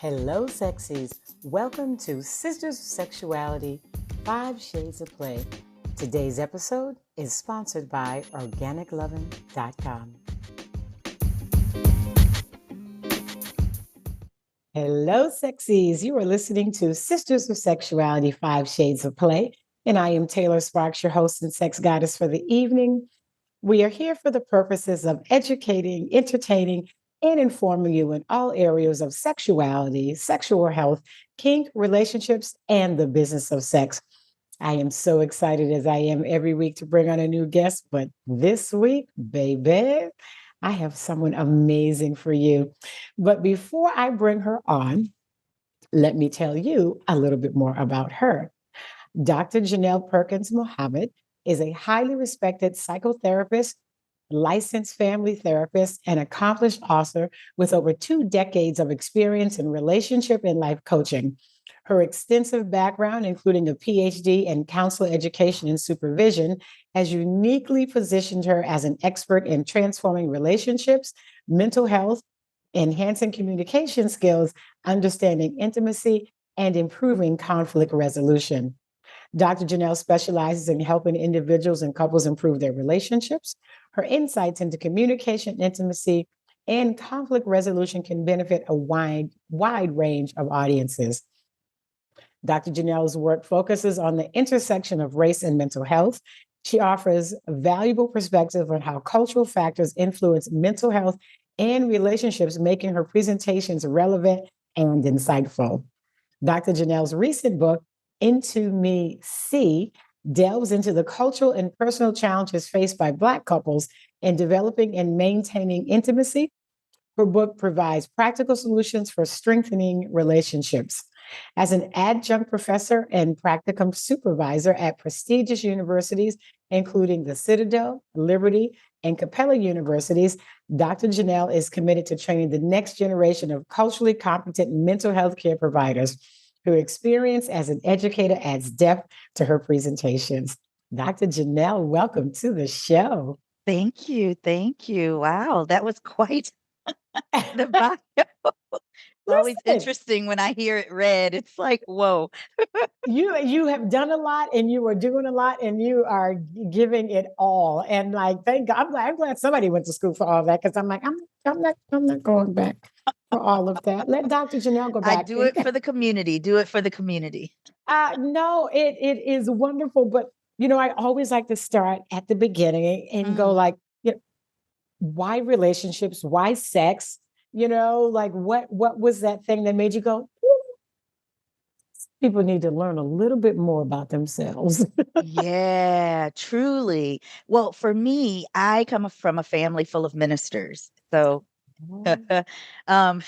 Hello, sexies. Welcome to Sisters of Sexuality, 5 Shades of Play. Today's episode is sponsored by organiclovin.com. Hello, sexies. You are listening to Sisters of Sexuality, 5 Shades of Play, and I am Taylor Sparks, your host and sex goddess for the evening. We are here for the purposes of educating, entertaining, and informing you in all areas of sexuality, sexual health, kink, relationships, and the business of sex. I am so excited as I am every week to bring on a new guest, but this week, baby, I have someone amazing for you. But before I bring her on, let me tell you a little bit more about her. Dr. Jeannelle Perkins Mohammed is a highly respected psychotherapist, licensed family therapist, and accomplished author with over 2 decades of experience in relationship and life coaching. Her extensive background, including a PhD in counselor education and supervision, has uniquely positioned her as an expert in transforming relationships, mental health, enhancing communication skills, understanding intimacy, and improving conflict resolution. Dr. Jeannelle specializes in helping individuals and couples improve their relationships. Her insights into communication, intimacy, and conflict resolution can benefit a wide range of audiences. Dr. Jeannelle's work focuses on the intersection of race and mental health. She offers a valuable perspective on how cultural factors influence mental health and relationships, making her presentations relevant and insightful. Dr. Jeannelle's recent book, Into Me See, delves into the cultural and personal challenges faced by Black couples in developing and maintaining intimacy. Her book provides practical solutions for strengthening relationships. As an adjunct professor and practicum supervisor at prestigious universities, including the Citadel, Liberty, and Capella universities, Dr. Jeannelle is committed to training the next generation of culturally competent mental health care providers. Her experience as an educator adds depth to her presentations. Dr. Jeannelle, welcome to the show. Thank you. Thank you. Wow, that was quite the bio. It's always Listen, interesting when I hear it read. It's like, whoa. you have done a lot and you are doing a lot and you are giving it all. And like, thank God, I'm glad somebody went to school for all that because I'm like, I'm not going back for all of that. Let Dr. Jeannelle go I back. do it for the community. Do it for the community. No, it is wonderful, but I always like to start at the beginning and go Mm. like, why relationships? Why sex? Like what was that thing that made you go, people need to learn a little bit more about themselves? Yeah, truly. Well, for me, I come from a family full of ministers. So um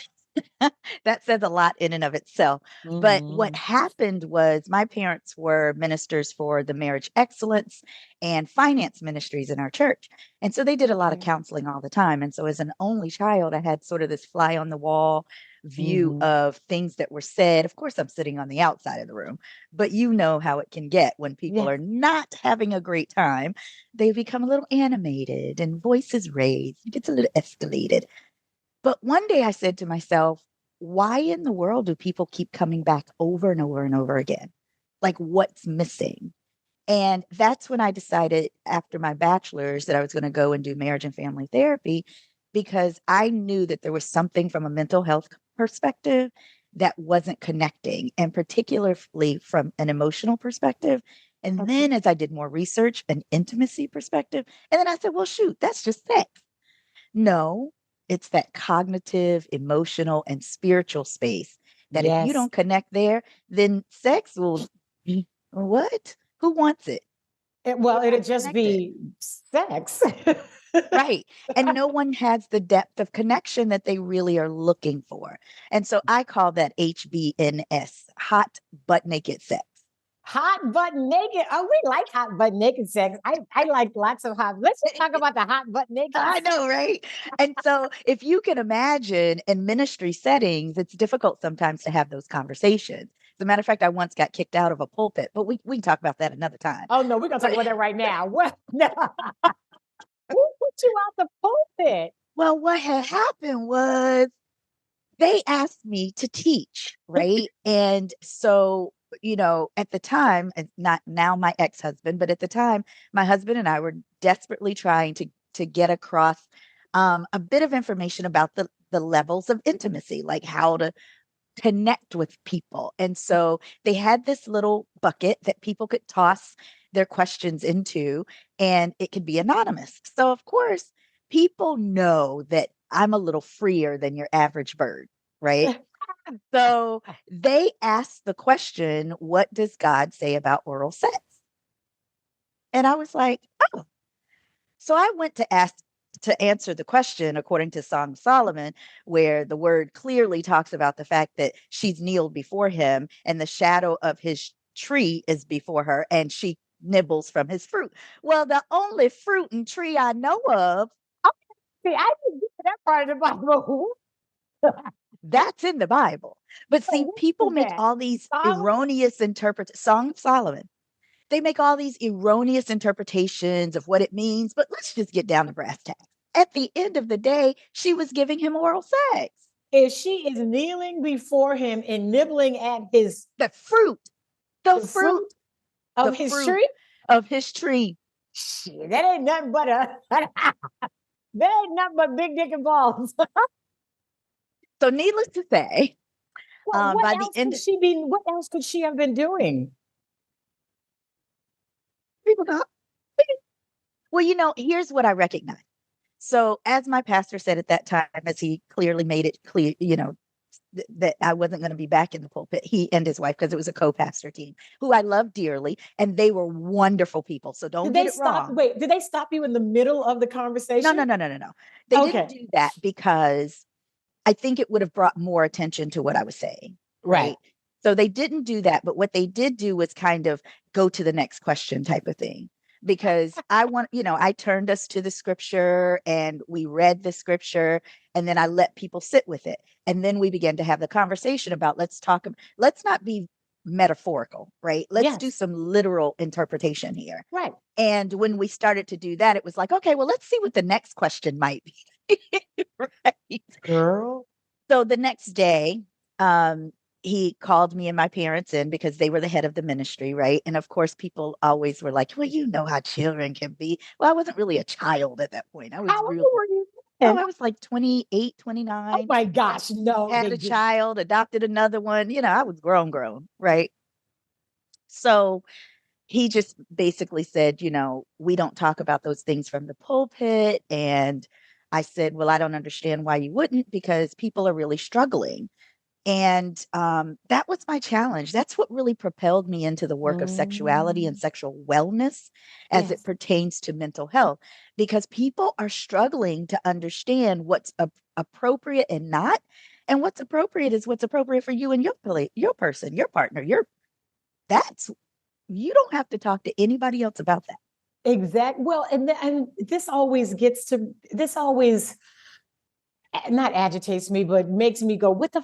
that says a lot in and of itself. But what Mhm. happened was my parents were ministers for the marriage excellence and finance ministries in our church. And so they did a lot of Okay. counseling all the time. And so as an only child, I had sort of this fly on the wall view Mhm. of things that were said. Of course, I'm sitting on the outside of the room, but you know how it can get when people Yeah. are not having a great time. They become a little animated and voices raised. It gets a little escalated. But one day I said to myself, why in the world do people keep coming back over and over and over again? Like, what's missing? And that's when I decided after my bachelor's that I was going to go and do marriage and family therapy because I knew that there was something from a mental health perspective that wasn't connecting, and particularly from an emotional perspective. And Okay. then as I did more research, an intimacy perspective, and then I said, well, shoot, that's just sex. No, it's that cognitive, emotional, and spiritual space that if you Yes. don't connect there, then sex will be what? Who wants it? Well, We're it'd not just connected. be sex. Right. And no one has the depth of connection that they really are looking for. And so I call that HBNS, hot butt naked sex. Hot butt naked. Oh, we like hot butt naked sex. I like lots of hot. Let's just talk about the hot butt naked I sex. know, right? And so, if you can imagine in ministry settings, it's difficult sometimes to have those conversations. As a matter of fact, I once got kicked out of a pulpit, but we can talk about that another time. Oh no, we're gonna talk But about that right now. What? No. Who put you out the pulpit? well, what had happened was they asked me to teach, right? And so, at the time, and not now my ex-husband, but at the time, my husband and I were desperately trying to get across a bit of information about the levels of intimacy, like how to connect with people. And so they had this little bucket that people could toss their questions into, and it could be anonymous. So, of course, people know that I'm a little freer than your average bird, right? So they asked the question, what does God say about oral sex? And I was like, oh. So I went to answer the question according to Song of Solomon, where the word clearly talks about the fact that she's kneeled before him and the shadow of his tree is before her and she nibbles from his fruit. Well, the only fruit and tree I know of, See, I didn't get to that part of the Bible. that's in the Bible. But So see, what people is make that? all these Solomon? erroneous interpretations. Song of Solomon. They make all these erroneous interpretations of what it means, but let's just get down to brass tacks. At the end of the day, she was giving him oral sex. If she is kneeling before him and nibbling at his The fruit, the the fruit, fruit of the his fruit tree, of his tree. shit, that ain't nothing but that ain't nothing but big dick and balls. So, needless to say, Well, what by the else end, could she be? What else could she have been doing? people go, well, here's what I recognize. So, as my pastor said at that time, as he clearly made it clear, that I wasn't going to be back in the pulpit, he and his wife, because it was a co-pastor team who I love dearly, and they were wonderful people. So don't Did get they it stop? wrong. Wait, did they stop you in the middle of the No, conversation? no, no, no, no, no. They didn't Okay, do that because I think it would have brought more attention to what I was saying, right. right? So they didn't do that, but what they did do was kind of go to the next question type of thing. Because I turned us to the scripture and we read the scripture and then I let people sit with it. And then we began to have the conversation about let's not be metaphorical, right? Let's do Yes, some literal interpretation here. right. And when we started to do that, it was like, okay, well, let's see what the next question might be. Right. Girl. So the next day, he called me and my parents in because they were the head of the ministry, right? And of course, people always were like, well, you know how children can be. Well, I wasn't really a child at that point. I was How old really, were you oh, then? I was like 28, Oh 29, my gosh, no, had they a did. child, adopted another one. I was grown, right? So he just basically said, we don't talk about those things from the pulpit. And I said, well, I don't understand why you wouldn't, because people are really struggling. And that was my challenge. That's what really propelled me into the work of sexuality and Mm, sexual wellness as it yes, pertains to mental health, because people are struggling to understand what's appropriate and not. And what's appropriate is what's appropriate for you and your person, your partner, that's you don't have to talk to anybody else about that. exactly. Well, and this always not agitates me, but makes me go, what the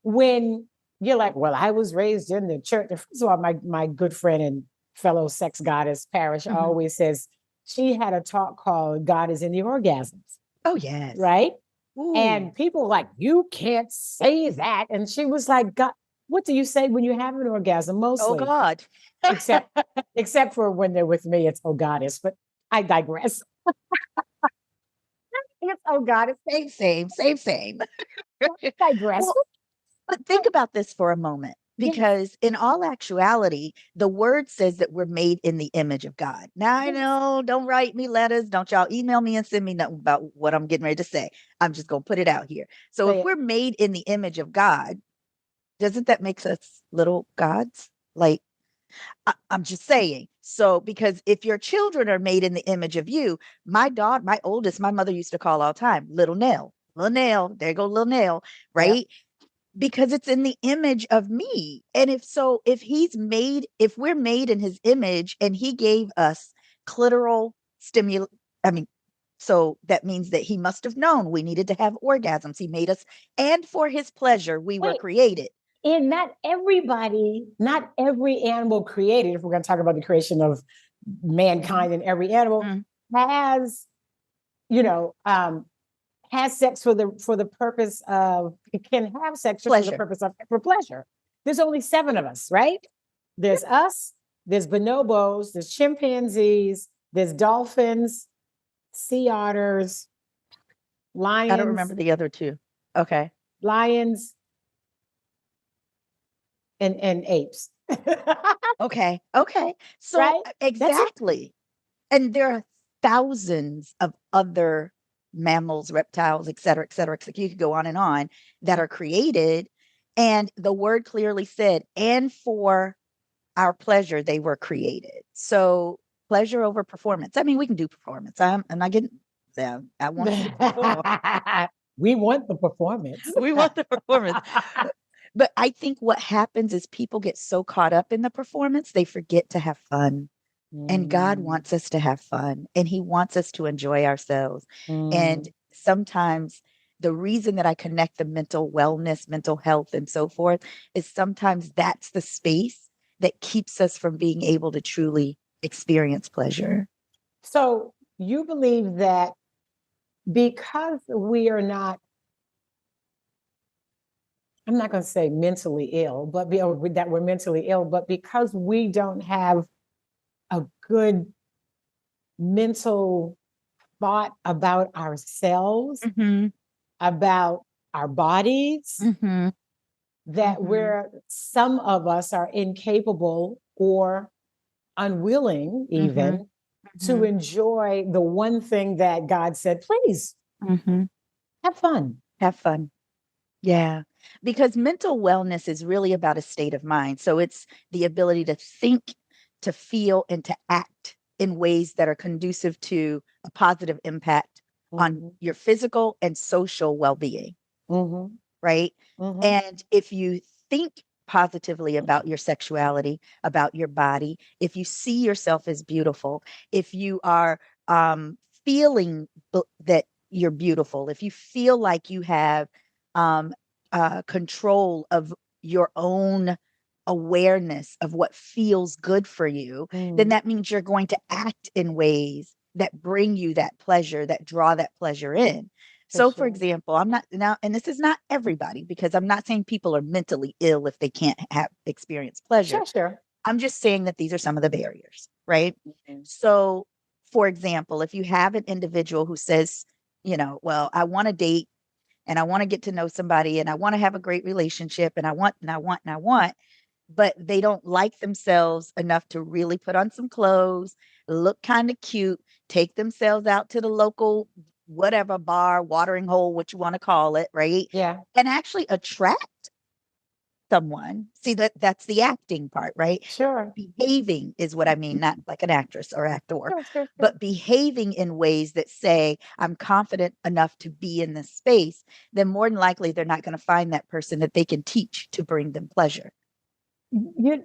when you're like, well, I was raised in the church. First of all, my good friend and fellow sex goddess Parish Mhm. always says she had a talk called God is in the Orgasms, Oh, yes. right? Ooh. And people were like, you can't say that. And she was like, God, what do you say when you have an orgasm? Oh, Mostly, God. except except for when they're with me, it's oh goddess. But I digress. It's oh goddess. Same. I digress. Well, but think about this for a moment, Yes, because in all actuality, the word says that we're made in the image of God. Now, I yes. know, don't write me letters. Don't y'all email me and send me nothing about what I'm getting ready to say. I'm just going to put it out here. So, if Say it. we're made in the image of God, doesn't that make us little gods? Like, I'm just saying. So, because if your children are made in the image of you, my daughter, my oldest, my mother used to call all the time, little Nell, there go little Nell, Yep. right? Because it's in the image of me. And if we're made in his image and he gave us clitoral stimul, I mean, so that means that he must have known we needed to have orgasms. He made us, and for his pleasure, we were Wait, created. and not every animal created, if we're going to talk about the creation of Mhm. mankind and every animal, Mm. has, you know, has sex for the purpose of, can have sex just for the Pleasure. purpose of, for pleasure. There's only 7 of us, right? There's us, there's bonobos, there's chimpanzees, there's dolphins, sea otters, I don't remember lions, the other two. Okay. lions, and apes. Okay. Okay. So Right? That's it. exactly. And there are thousands of other mammals, reptiles, et cetera, et cetera, et cetera. You could go on that are created. And the word clearly said, and for our pleasure, they were created. So pleasure over performance. I mean, we can do performance. I'm not getting them. I want you to perform. We want the performance. We want the performance. But I think what happens is people get so caught up in the performance, they forget to have fun. And God Mm, wants us to have fun and He wants us to enjoy ourselves. And mm. sometimes the reason that I connect the mental wellness, mental health, and so forth is sometimes that's the space that keeps us from being able to truly experience pleasure. So you believe that because we are not, I'm not going to say mentally ill, but that we're mentally ill, but because we don't have a good mental thought about ourselves, Mm-hmm. about our bodies, Mm-hmm. that Mm-hmm. some of us are incapable or unwilling Mm-hmm. even to enjoy the one thing that God said, please Mm-hmm. have fun. Have fun. Yeah, because mental wellness is really about a state of mind. So it's the ability to think, to feel, and to act in ways that are conducive to a positive impact on Mm-hmm, your physical and social well being, mm-hmm, right? mm-hmm, And if you think positively about your sexuality, about your body, if you see yourself as beautiful, if you are feeling that you're beautiful, if you feel like you have um, control of your own awareness of what feels good for you, then mm. that means you're going to act in ways that bring you that pleasure, that draw that pleasure in. For So, for sure. example, I'm not now, and this is not everybody because I'm not saying people are mentally ill if they can't have experience pleasure. Sure, sure. I'm just saying that these are some of the barriers, right? Mhm. So, for example, if you have an individual who says, well, I want to date and I want to get to know somebody and I want to have a great relationship and I want and I want and I want, but they don't like themselves enough to really put on some clothes, look kind of cute, take themselves out to the local whatever bar, watering hole, what you want to call it, right? Yeah, And actually attract someone. See that's the acting part, right? sure. Behaving is what I mean, not like an actress or actor, Sure, sure, sure. but behaving in ways that say, I'm confident enough to be in this space, then more than likely they're not going to find that person that they can teach to bring them pleasure. And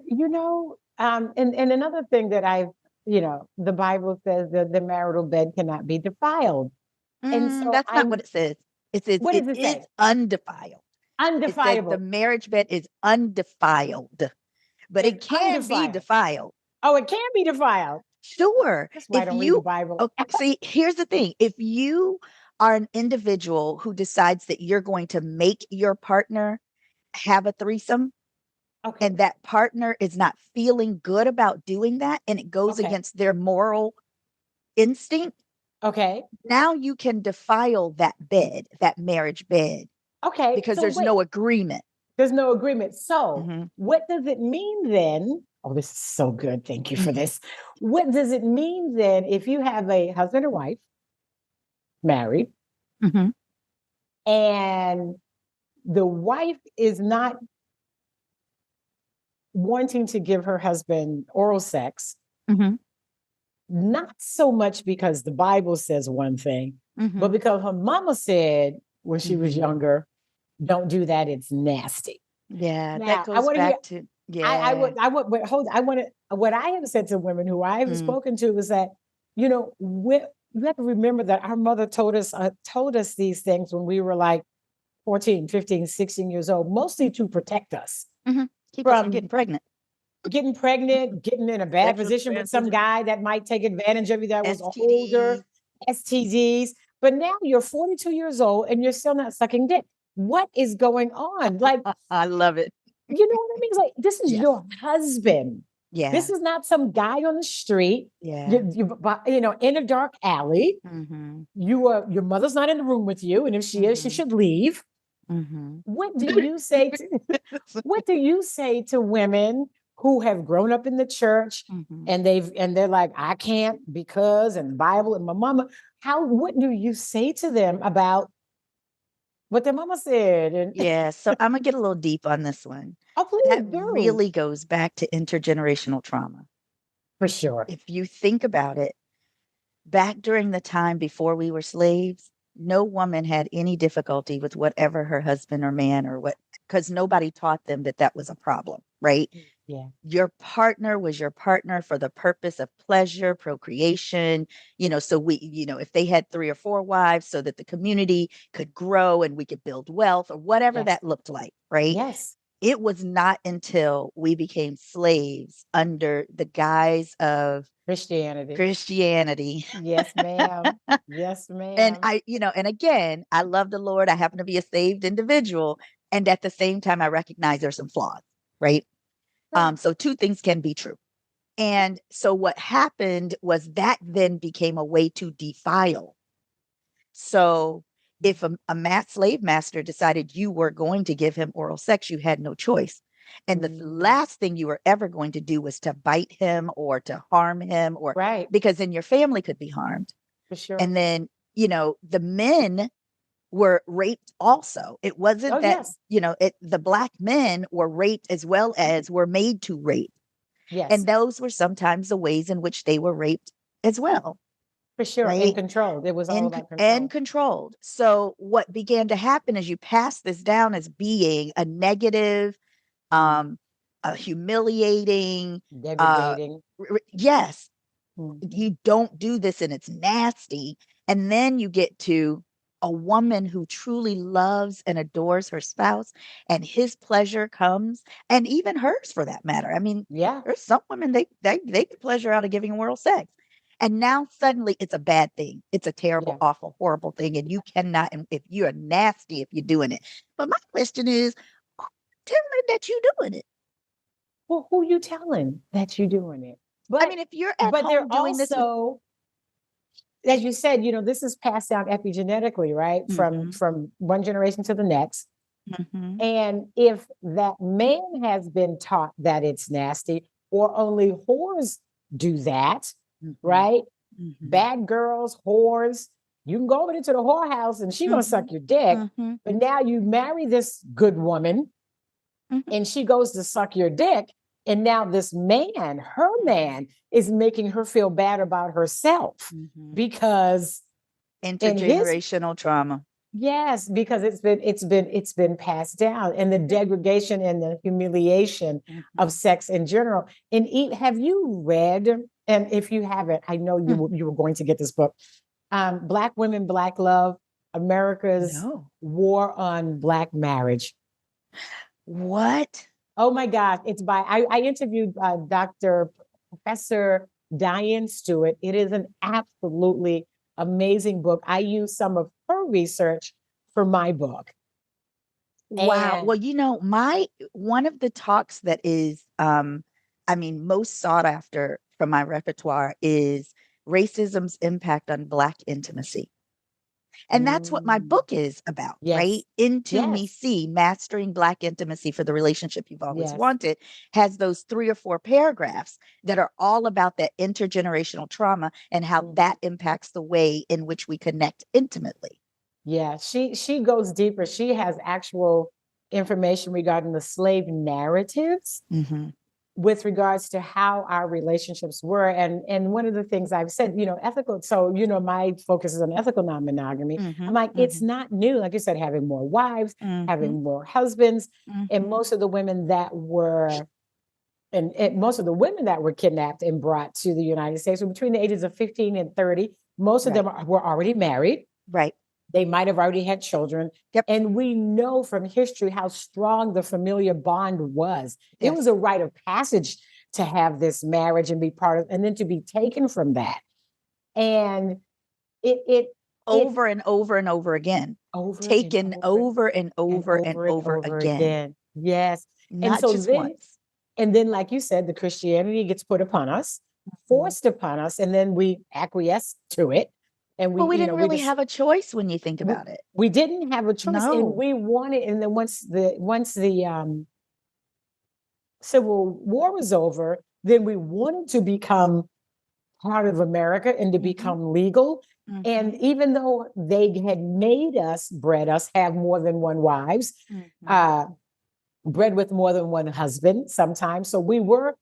another thing that the Bible says that the marital bed cannot be defiled. And so That's not what it says. It says what it does it is say? undefiled. It says the Undefiable. marriage bed is undefiled, but It's it can be undefiled. defiled. Oh, it can be defiled. Sure. That's why I If don't read the you, Bible. okay, see, here's the thing. If you are an individual who decides that you're going to make your partner have a threesome Okay. and that partner is not feeling good about doing that and it goes Okay. against their moral instinct, Okay. now you can defile that bed, that marriage bed, Okay. because So there's wait, no agreement. there's no agreement. So Mhm. what does it mean then? Oh, this is so good. Thank you for Mhm. this. What does it mean then if you have a husband and wife married Mhm. and the wife is not wanting to give her husband oral sex, Mhm. not so much because the Bible says one thing, but Mhm. because her mama said when she was Mhm. younger, don't do that, it's nasty. Yeah, that Now, I goes want to hear, back to yeah. but hold, I want to, what I have said to women who I have Mm. spoken to is that, you have to remember that our mother told us these things when we were like 14, 15, 16 years old, mostly to protect us Mhm. Keep us from from getting pregnant. getting pregnant, getting in a bad Sexually position with some transmitted guy that might take advantage of you that was older, STDs. STDs. but now you're 42 years old and you're still not sucking dick. What is going on? Like, I love it. you know what I mean? It's like, this is Yes. your husband. Yeah. This is not some guy on the street. Yeah. You know, in a dark alley. Mm-hmm. Your mother's not in the room with you, and if she is, she should leave. Mm-hmm. What do you say to what do you say to women who have grown up in the church Mm-hmm. and they're like, I can't because and the Bible and my mama? What do you say to them about what their mama said? And Yeah. So I'm gonna get a little deep on this one. oh, please That do. really goes back to intergenerational trauma. For sure. If you think about it, back during the time before we were slaves, no woman had any difficulty with whatever her husband or man or what, because nobody taught them that that was a problem, right? Yeah. Your partner was your partner for the purpose of pleasure, procreation, so if they had 3 or 4 wives so that the community could grow and we could build wealth or whatever Yes. that looked like, right? Yes. It was not until we became slaves under the guise of Christianity. Yes, ma'am. Yes, And ma'am. and again, I love the Lord. I happen to be a saved individual. And at the same time, I recognize there's some flaws, right? So 2 things can be true. And so what happened was that then became a way to defile. So if a slave master decided you were going to give him oral sex, you had no choice. And the last thing you were ever going to do was to bite him or to harm him, or Right. because then your family could be harmed. For sure. And then, the men were raped also. It wasn't that, yes. the black men were raped as well as were made to rape. Yes. And those were sometimes the ways in which they were raped as well. For sure. Right? And controlled. It was all about control. And controlled. So what began to happen is you pass this down as being a negative, a humiliating, degrading. Yes. You don't do this and it's nasty. And then you get to a woman who truly loves and adores her spouse, and his pleasure comes, and even hers for that matter. I mean, Yeah. there's some women they get pleasure out of giving oral sex. And now suddenly it's a bad thing. It's a terrible, awful, horrible thing. And you cannot, and if you're nasty, if you're doing it. But my question is, tell them that you're doing it. Well, who you telling that you're doing it? But I mean, if you're at home they're doing this, as you said, this is passed down epigenetically, right? From one generation to the next. Mm-hmm. And if that man has been taught that it's nasty, or only whores do that, right? Bad girls, whores, you can go over into the whorehouse and she's gonna suck your dick. But now you marry this good woman and she goes to suck your dick. And now this man, her man, is making her feel bad about herself because intergenerational trauma. Yes, because it's been passed down, and the degradation and the humiliation of sex in general. And have you read? And if you haven't, I know you were going to get this book, Black Women, Black Love: America's War on Black Marriage. What? Oh my gosh, it's by I interviewed Professor Diane Stewart. It is an absolutely amazing book. I use some of her research for my book. Wow. Well, one of the talks that is most sought after from my repertoire is racism's impact on Black intimacy. And that's what my book is about, right? Intimacy, mastering Black intimacy for the relationship you've always wanted, has those 3 or 4 paragraphs that are all about that intergenerational trauma and how that impacts the way in which we connect intimately. Yeah, she goes deeper. She has actual information regarding the slave narratives with regards to how our relationships were. And one of the things I've said, ethical. So, my focus is on ethical non-monogamy. I'm like, it's not new. Like you said, having more wives, having more husbands. And most of the women that were most of the women that were kidnapped and brought to the United States were between the ages of 15 and 30. Most of them were already married. Right. They might have already had children. And we know from history how strong the familiar bond was. It was a rite of passage to have this marriage and be part of, and then to be taken from that. And it over and over and over again, over and taken over over and and over and over and over over again, again. Yes. And not so just then, once. and then, like you said, the Christianity gets put upon us, Mhm. forced upon us, and then we acquiesce to it. And we, Well, we you didn't know, we really just have a choice when you think we, about it. we didn't have a choice, and No. we wanted. And then once the Civil War was over, then we wanted to become part of America and to Mhm. become legal. And Mhm. even though they had made us, bred us, have more than one wives, Mhm. uh, bred with more than one husband sometimes. So we were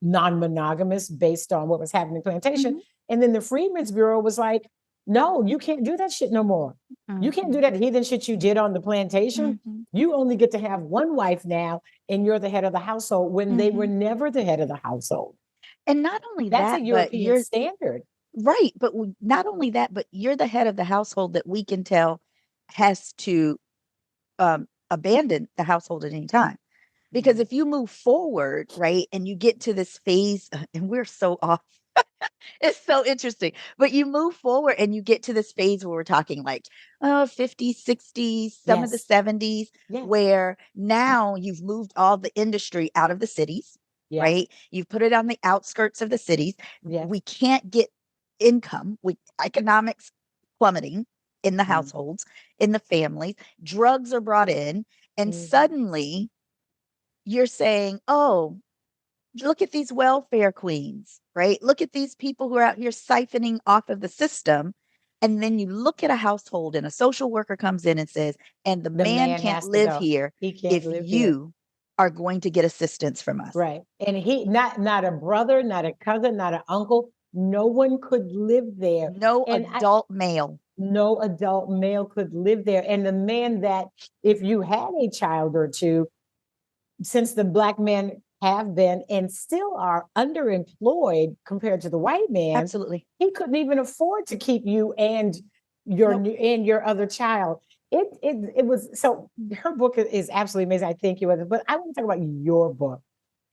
non-monogamous based on what was happening in plantation. Mhm. And then the Freedmen's Bureau was like, no, you can't do that shit no more. You can't do Mhm. that heathen shit you did on the plantation. Mhm. You only get to have one wife now, and you're the head of the household when they were Mhm. never the head of the household. And not only That's a that, but European you're standard. right. But not only that, but you're the head of the household that we can tell has to abandon the household at any time. Because if you move forward, right, and you get to this phase, and we're so off, it's so interesting. But you move forward and you get to this phase where we're talking like 50s, 60s, some of the Yes. 70s, Yes. where now you've moved all the industry out of the cities, Yes. right? You've put it on the outskirts of the cities. Yes. We can't get income, with economics plummeting in the Mm. households, in the families. Drugs are brought in, and Mhm. suddenly you're saying, oh, look at these welfare queens, right? Look at these people who are out here siphoning off of the system. And then you look at a household and a social worker comes in and says, and the The man man can't has to live go. here He can't if live here. you are going to get assistance from us. Right. And he not a brother, not a cousin, not an uncle. No one could live there. No And adult male. no adult male could live there. And the man that, if you had a child or two, since the black men have been and still are underemployed compared to the white man, Absolutely. he couldn't even afford to keep you and your Nope. new and your other child. It was so her book is absolutely amazing. I think you was, but I want to talk about your book.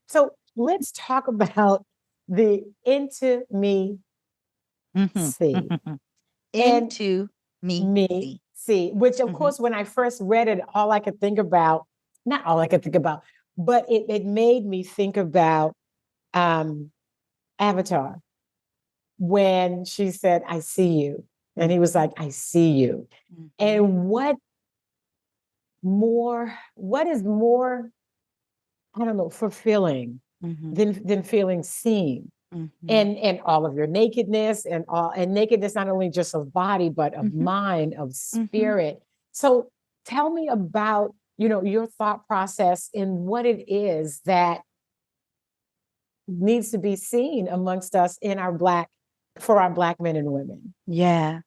So let's talk about the intimacy Mhm. and Into me me see. see, which of Mhm. course, when I first read it, all I could think about, not all I could think about, but it made me think about um, Avatar when she said, I see you. And he was Mhm. like, I see you. Mhm. And what is more, I don't know, fulfilling Mhm. than feeling seen? Mhm. And all of your nakedness and nakedness not only just of body but of Mhm. mind, of Mhm. spirit. So tell me about, your thought process in what it is that needs to be seen amongst us in our black for our black men and women. Yeah.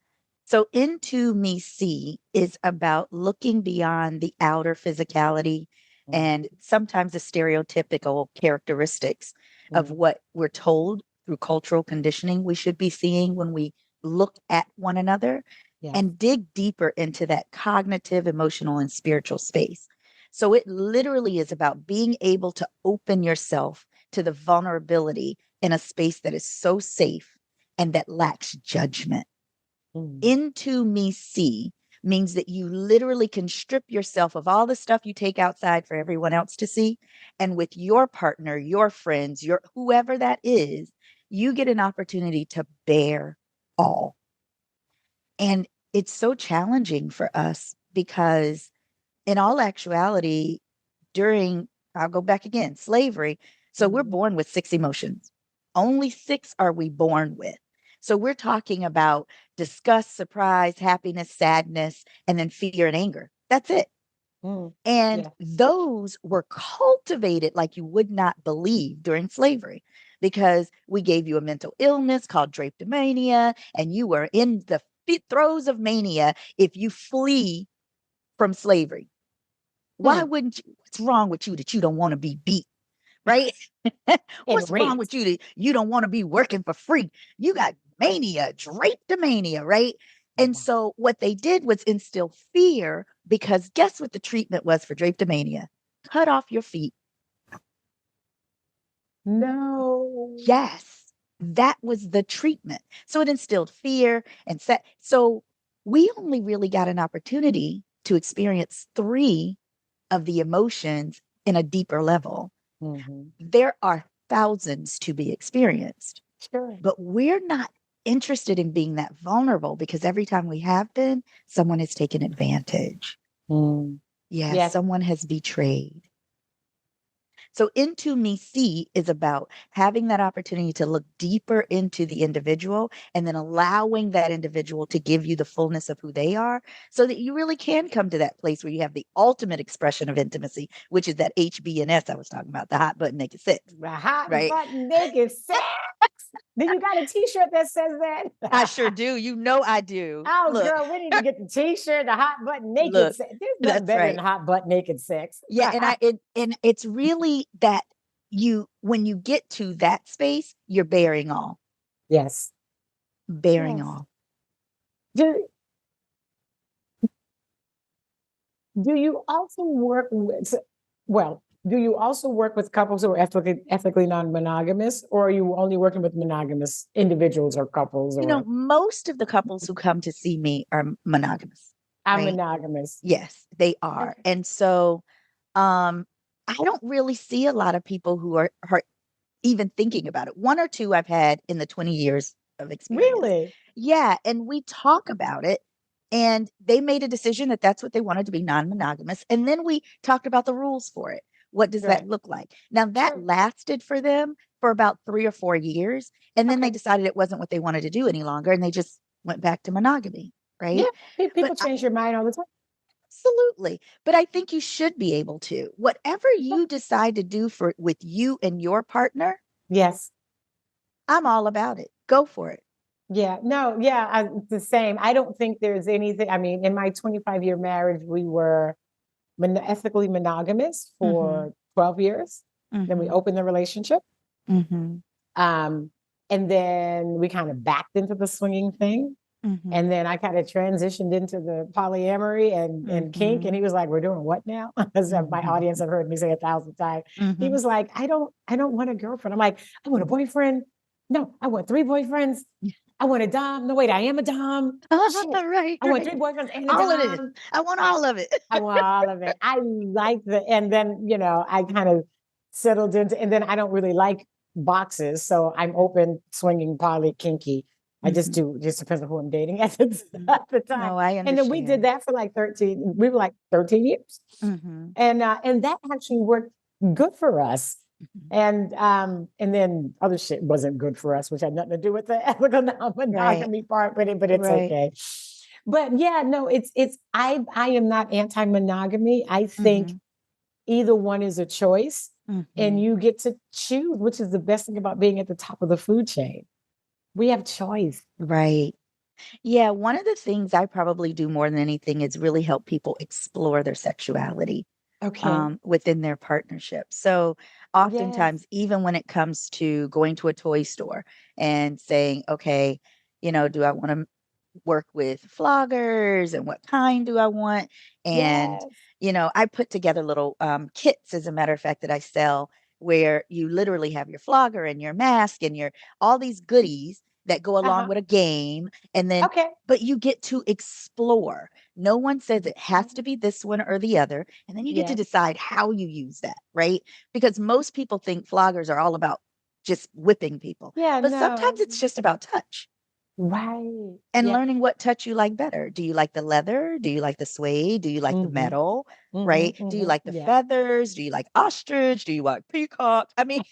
So Into Me See is about looking beyond the outer physicality Mm, and sometimes the stereotypical characteristics of mm, what we're told through cultural conditioning we should be seeing when we look at one another, yes. and dig deeper into that cognitive, emotional, and spiritual space. So it literally is about being able to open yourself to the vulnerability in a space that is so safe and that lacks judgment. Mm, Into Me See means that you literally can strip yourself of all the stuff you take outside for everyone else to see. And with your partner, your friends, your whoever that is, you get an opportunity to bear all. And it's so challenging for us because, in all actuality, during, I'll go back again, slavery. So we're mm, born with six emotions. Only six are we born with. So we're talking about disgust, surprise, happiness, sadness, and then fear and anger. That's it. mm. And Yeah. those were cultivated like you would not believe during slavery, because we gave you a mental illness called drapetomania, and you were in the throes of mania if you flee from slavery. Why Hmm. wouldn't you? What's wrong with you that you don't want to be beat? Right? And What's wrong raped. with you that you don't want to be working for free? You got mania, drapetomania, right? Oh, And wow. so what they did was instill fear, because guess what the treatment was for drapetomania? Cut off your feet. No. Yes, that was the treatment. So it instilled fear and so we only really got an opportunity to experience 3 of the emotions in a deeper level. Mhm. There are thousands to be experienced, Sure. but we're not interested in being that vulnerable because every time we have been, someone has taken advantage. Mm. Yeah, Yes. someone has betrayed. So, Into Me See is about having that opportunity to look deeper into the individual and then allowing that individual to give you the fullness of who they are so that you really can come to that place where you have the ultimate expression of intimacy, which is that HBNS I was talking about, the hot button naked sex, The hot right? button naked sex. Then you got a T-shirt that says I that? sure do. You know I do. Oh, Look, girl, we need to get the T-shirt, the hot button naked look, sex. There's nothing that's better right. than hot butt naked sex. Yeah, and it's really that you when you get to that space, you're bearing all, Yes. bearing Yes. all. Do do you also work with well, do you also work with couples who are ethically non-monogamous, or are you only working with monogamous individuals or couples You know, or most of the couples who come to see me are monogamous, I'm right? monogamous? Yes, they are. Okay. And so I don't really see a lot of people who are even thinking about it. 1 or 2 I've had in the 20 years of experience. Really? Yeah, and we talk about it and they made a decision that that's what they wanted to be non-monogamous and then we talked about the rules for it. What does that Right. look like? Now that Sure. lasted for them for about 3 or 4 years and then they Okay. decided it wasn't what they wanted to do any longer and they just went back to monogamy, Yeah. right? But People change their mind all the time. absolutely. But I think you should be able to. Whatever you decide to do for with you and your partner, Yes. I'm all about it. Go for it. Yeah, no, yeah, it's the same. I don't think there's anything. I mean, in my 25-year marriage, we were ethically monogamous Mhm. for 12 years. Then we Mhm. opened the relationship. Mhm. Um, and then we kind of backed into the swinging thing. And Mhm. then I kind of transitioned into the polyamory and kink. And he Mhm. was like, "We're doing what now?" As my audience Mhm. have heard me say 1,000 times. He Mhm. was like, I don't want a girlfriend." I'm like, "I want a boyfriend. No, I want 3 boyfriends. I want a dom. No, wait, I am a dom. Shit. Right, I want right. 3 boyfriends and a All of this. dom. I want all of it. I want all of it." I like and then, I kind of settled into, and then I don't really like boxes. So I'm open, swinging, poly, kinky. I just Mhm. do, just depends on who I'm dating at the time. No, I And then we did understand. that for like 13, we were like 13 years. Mhm. And that actually worked good for us. Mhm. And then other shit wasn't good for us, which had nothing to do with the ethical Right. non-monogamy part, but it's Right. okay. But yeah, no, I am not anti-monogamy. I think Mhm. either one is a choice and Mhm. you get to choose, which is the best thing about being at the top of the food chain. We have choice. Right. Yeah, one of the things I probably do more than anything is really help people explore their sexuality Okay. within their partnership. So, Yes. oftentimes, even when it comes to going to a toy store and saying, okay, do I want to work with floggers and what kind do I want? And, Yes. I put together little kits, as a matter of fact, that I sell where you literally have your flogger and your mask and your all these goodies that go along Uh-huh. with a game. And then, Okay. but you get to explore. No one says it has to be this one or the other. And then you get to Yes. decide how you use that, right? Because most people think floggers are all about just whipping people, Yeah, but sometimes no. it's just about touch Right. and Yeah. learning what touch you like better. Do you like the leather? Do you like the suede? Do you like the Mm-hmm. metal? Right? Mm-hmm. Do you Mm-hmm. like the Yeah. feathers? Do you like ostrich? Do you like peacock? I mean,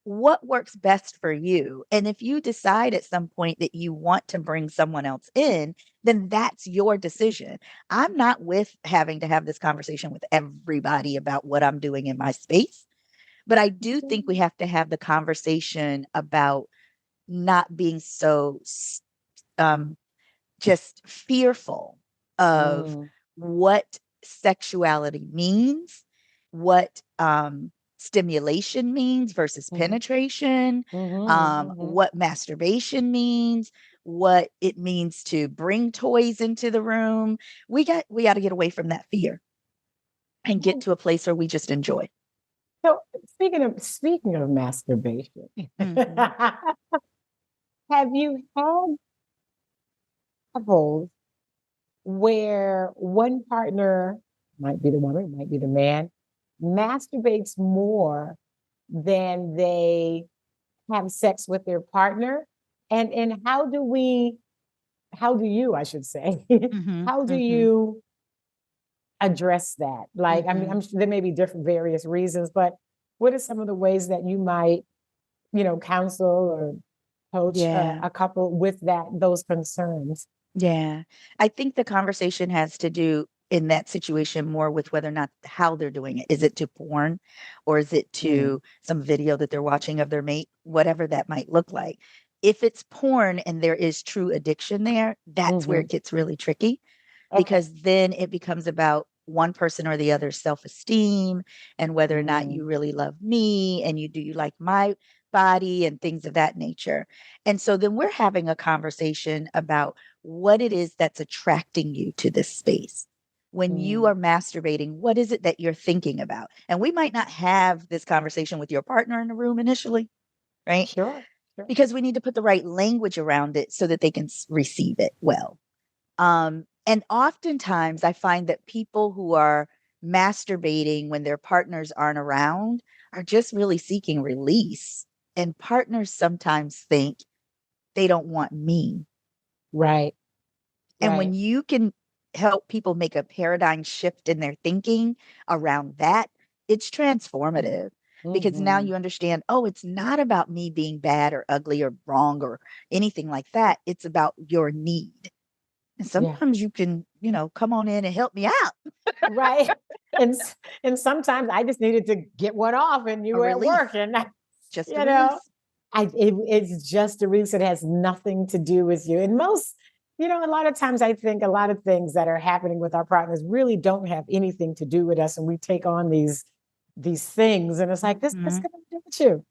what works best for you? And if you decide at some point that you want to bring someone else in, then that's your decision. I'm not with having to have this conversation with everybody about what I'm doing in my space, but I do think we have to have the conversation about not being so um, just fearful of Mm. what sexuality means, what stimulation means versus Mm-hmm. penetration, Mm-hmm. Mm-hmm. what masturbation means, what it means to bring toys into the room. We got to get away from that fear and get to a place where we just enjoy. So speaking of masturbation, Hmm. have you had couples where one partner, might be the woman, might be the man, masturbates more than they have sex with their partner? And how do you, I should say, Mhm, how do mhm, you address that? Like, I mean, mhm. there may be different various reasons, but what are some of the ways that you might, counsel or coach Yeah. a couple with those concerns? Yeah. I think the conversation has to do in that situation more with whether or not how they're doing it. Is it to porn or is it Mm, to some video that they're watching of their mate, whatever that might look like. If it's porn and there is true addiction there, that's where mhm. it gets really tricky Okay. because then it becomes about one person or the other's self-esteem and whether or not Mm, you really love me and do you like my body and things of that nature. And so then we're having a conversation about what it is that's attracting you to this space. When you mm. are masturbating, what is it that you're thinking about? And we might not have this conversation with your partner in the room initially, right? Sure, sure. Because we need to put the right language around it so that they can receive it well. And oftentimes I find that people who are masturbating when their partners aren't around are just really seeking release. And partners sometimes think they don't want me. Right, And when right. you can help people make a paradigm shift in their thinking around that, it's transformative because now Mhm. you understand, oh, it's not about me being bad or ugly or wrong or anything like that. It's about your need. And Yeah. sometimes you can, come on in and help me out Right. And sometimes I just needed to get one off and you or were at release, work and just a you know, release. it's just a reason. It has nothing to do with you. And a lot of times I think a lot of things that are happening with our partners really don't have anything to do with us. And we take on these things and it's like, this Hmm. got to do with you.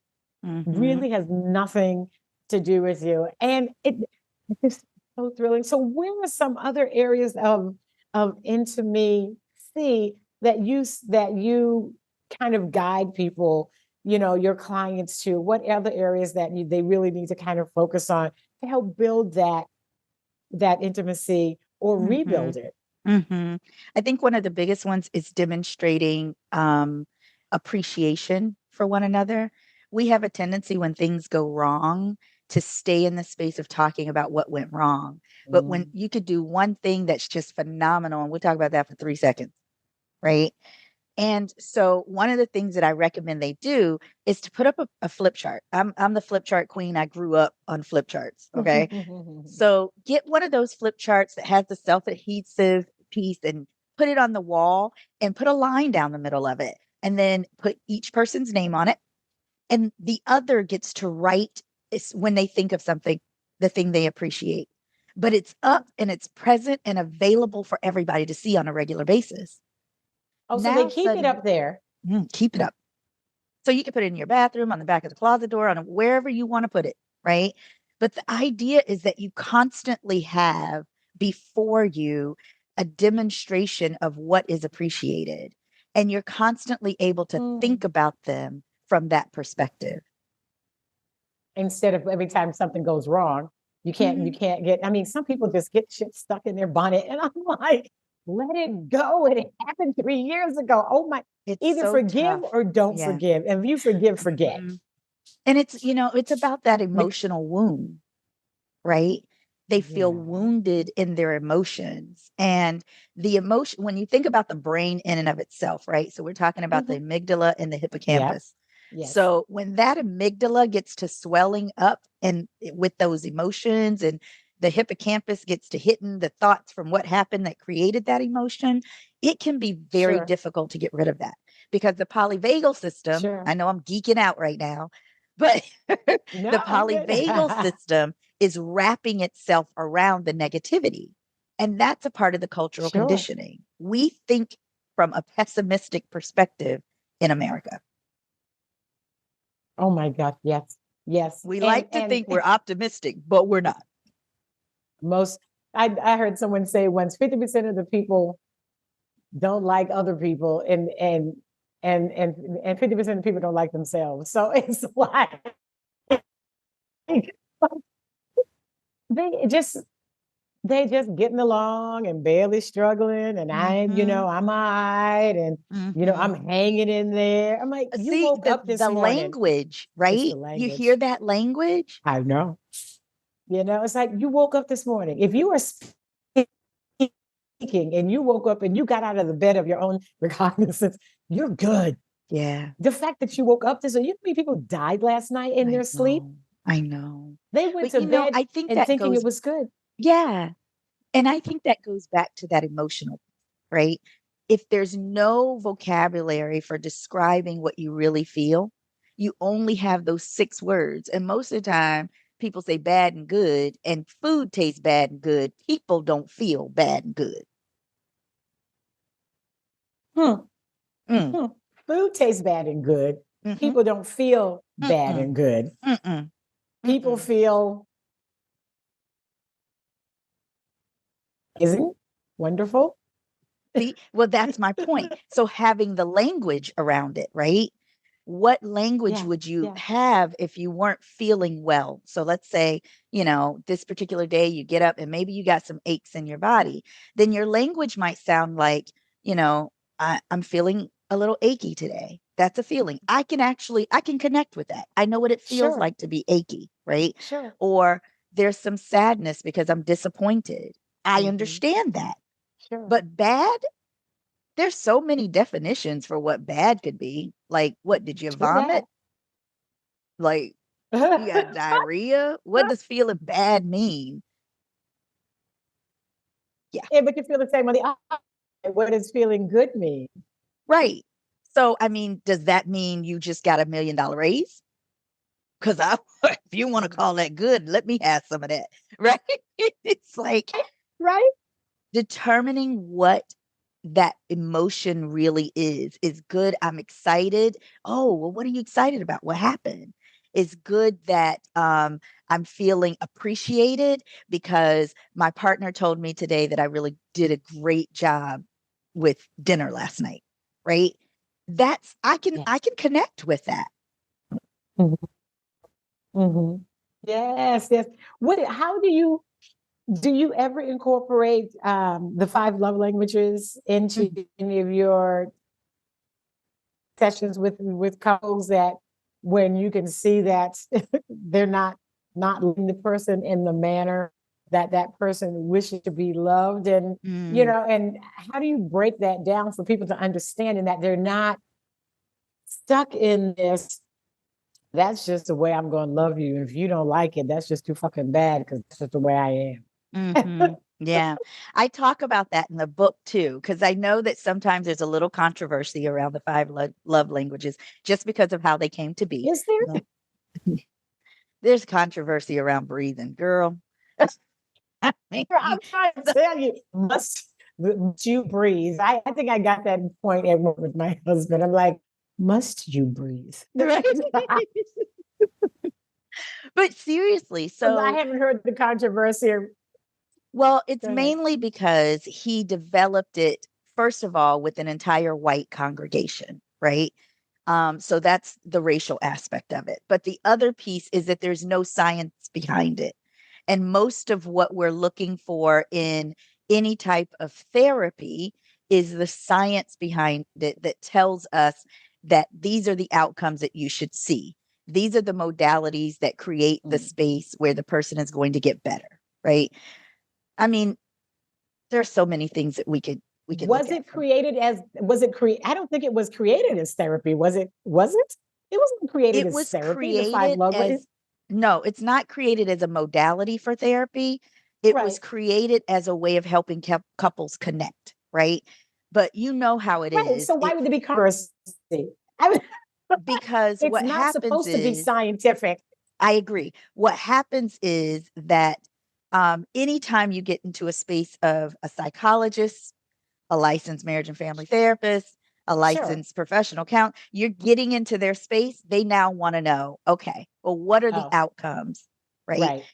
Hmm. Really has nothing to do with you. And it's so thrilling. So where are some other areas of intimacy that you kind of guide people, your clients to? What other areas that they really need to kind of focus on to help build that intimacy or Hmm. rebuild it? Hmm. I think one of the biggest ones is demonstrating appreciation for one another. We have a tendency when things go wrong to stay in the space of talking about what went wrong. But when Mm, you could do one thing that's just phenomenal, and we'll talk about that for 3 seconds, right? And so one of the things that I recommend they do is to put up a flip chart. I'm the flip chart queen. I grew up on flip charts. Okay. So get one of those flip charts that has the self-adhesive piece and put it on the wall and put a line down the middle of it. And then put each person's name on it. And the other gets to write when they think of something, the thing they appreciate. But it's up and it's present and available for everybody to see on a regular basis. Oh, so they Now, keep it suddenly, up there. keep it up. So you can put it in your bathroom, on the back of the closet door, on wherever you want to put it, right? But the idea is that you constantly have before you a demonstration of what is appreciated. And you're constantly able to think Mm. about them from that perspective. Instead of every time something goes wrong, you Mhm. can't get, I mean, some people just get shit stuck in their bonnet. And I'm like, let it go. It happened 3 years ago. Oh my, It's either so forgive tough. or don't Yeah. forgive. And if you forgive, forget. Mhm. And it's about that Be- emotional wound, right? They feel Yeah. wounded in their emotions. And the emotion, when you think about the brain in and of itself, right? So we're talking about the Mhm. amygdala and the Yep. hippocampus. Yes. So when that amygdala gets to swelling up and with those emotions and the hippocampus gets to hitting the thoughts from what happened that created that emotion, it can be very Sure. difficult to get rid of that because the polyvagal system, Sure. I know I'm geeking out right now, but No, the I'm good. polyvagal system is wrapping itself around the negativity. And that's a part of the cultural Sure. conditioning. We think from a pessimistic perspective in America. Oh my God. Yes. Yes. We And like to and think we're optimistic, but we're not. most I heard someone say once 50% of the people don't like other people and 50% of people don't like themselves. So it's like they just they just getting along and barely struggling, and Mhm. I'm all right, and I'm Mhm. hanging in there. I'm like, you See, woke up this the morning. language, It's right? the You hear language. that language? I know. It's like you woke up this morning. If you were speaking and you woke up and you got out of the bed of your own recognizance, you're good. Yeah, The fact that you woke up this, you know how many people died last night in I their sleep? know. I know. They went But to bed I think and that thinking it goes was good. yeah. And I think that goes back to that emotional, right? If there's no vocabulary for describing what you really feel, you only have those 6 words. And most of the time, people say bad and good, and food tastes bad and good. People don't feel bad and good. Hmm. Mm, Hmm. Food tastes bad and good. mhm, People don't feel bad mm-mm, and good. mm-mm, People mm-mm. feel, isn't wonderful? See, well, that's my point. So having the language around it, right? What language Yeah, would you yeah, have if you weren't feeling well? So let's say, this particular day you get up and maybe you got some aches in your body. Then your language might sound like, you know, I'm feeling a little achy today. That's a feeling. I can connect with that. I know what it feels sure, like to be achy, right? sure. Or there's some sadness because I'm disappointed. I Hmm. understand that. Sure. But bad, there's so many definitions for what bad could be. Like, what did you True that. vomit? Like, you got diarrhea? What does feeling bad mean? Yeah, Yeah, but you feel the same on the opposite. What does feeling good mean? right. So, I mean, does that mean you just got $1 million raise? Because I, if you want to call that good, let me have some of that, right? It's like Right? determining what that emotion really is good. I'm excited. Oh, well, what are you excited about? What happened? It's good that I'm feeling appreciated because my partner told me today that I really did a great job with dinner last night, right? That's I Yes. can connect with that. Mhm. Mhm. Yes, yes. How do you ever incorporate the five love languages into Mhm. any of your sessions with couples, that when you can see that they're not loving the person in the manner that that person wishes to be loved, and Mm. and how do you break that down for people to understand, and that they're not stuck in this, that's just the way I'm going to love you. If you don't like it, that's just too fucking bad because that's just the way I am. Mhm. Yeah. I talk about that in the book too, because I know that sometimes there's a little controversy around the 5 love languages just because of how they came to be. Is there? You know, there's controversy around breathing, girl. I mean, I'm trying to tell you, must you breathe? I think I got that point at work with my husband. I'm like, must you breathe? right? Because But seriously, I so haven't heard the controversy. well, it's Go ahead. mainly because he developed it, first of all, with an entire white congregation, right? So that's the racial aspect of it. But the other piece is that there's no science behind it. And most of what we're looking for in any type of therapy is the science behind it that tells us that these are the outcomes that you should see. These are the modalities that create the Mm. space where the person is going to get better, right? I mean, there's so many things that we could look at from Was it create? I don't think it was created as therapy. Was it? It wasn't created it as was therapy, the five created love languages. as no, it's not created as a modality for therapy. It was Right. created as a way of helping couples connect, right? But you know how it Right. is. So why would there be controversy? I mean, Because it's what not happens supposed to be is, scientific. I agree. What happens is that anytime you get into a space of a psychologist, a licensed marriage and family therapist, a Sure. licensed professional count, you're getting into their space. They now want to know, okay, well, what are the Oh, outcomes? Right? right.